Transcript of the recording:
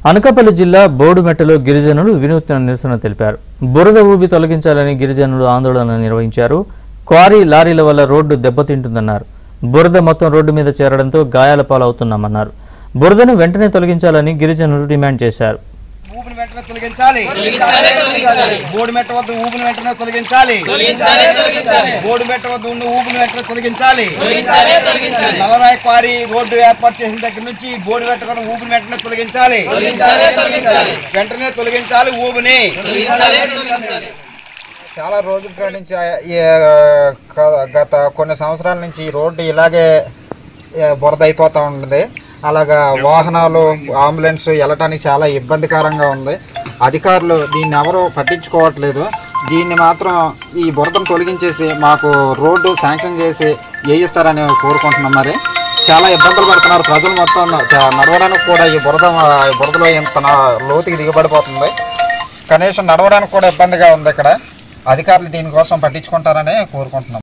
అనకాపల్లి జిల్లా బోడుమెట్టలో గిరిజనులు వినూత్న నిరసన తెలిపారు. బురద ఊబి తొలగించాలని గిరిజనులు ఆందోళన నిర్వహించారు. క్వారీ లారీల వల్ల రోడ్డు దెబ్బతింటుందన్నారు. బురద మొత్తం రోడ్డు మీద చేరడంతో గాయాల పాలవుతున్నామన్నారు. బురదను వెంటనే తొలగించాలని గిరిజనులు డిమాండ్ చేశారు. ఊపిని వెంటనే తొలగించాలి. బోడుమెట్ట వద్ద ఊపిని వెంటనే తొలగించాలి. బోడుమెట్ట వద్ద ఉన్న ఊపిని వెంటనే తొలగించాలి. నల్లరాయి క్వారీ రోడ్డు ఏర్పాటు చేసిన దగ్గర నుంచి బోడుమెట్ట కూడా ఊపిని వెంటనే తొలగించాలి. వెంటనే తొలగించాలి ఊపిని. చాలా రోజుల నుంచి గత కొన్ని సంవత్సరాల నుంచి రోడ్డు ఇలాగే బురద అయిపోతూ ఉంటుంది. అలాగా వాహనాలు అంబులెన్స్ వెళ్ళటానికి చాలా ఇబ్బందికరంగా ఉంది. అధికారులు దీన్ని ఎవరు పట్టించుకోవట్లేదు. దీన్ని మాత్రం ఈ బురదను తొలగించేసి మాకు రోడ్డు శాంక్షన్ చేసి వేయిస్తారని కోరుకుంటున్నాం. మరి చాలా ఇబ్బందులు పడుతున్నారు ప్రజలు. మొత్తం నడవడానికి కూడా ఈ బురదలో ఇంత లోతుకి దిగబడిపోతుంది. కనీసం నడవడానికి కూడా ఇబ్బందిగా ఉంది. ఇక్కడ అధికారులు దీనికోసం పట్టించుకుంటారని కోరుకుంటున్నాం.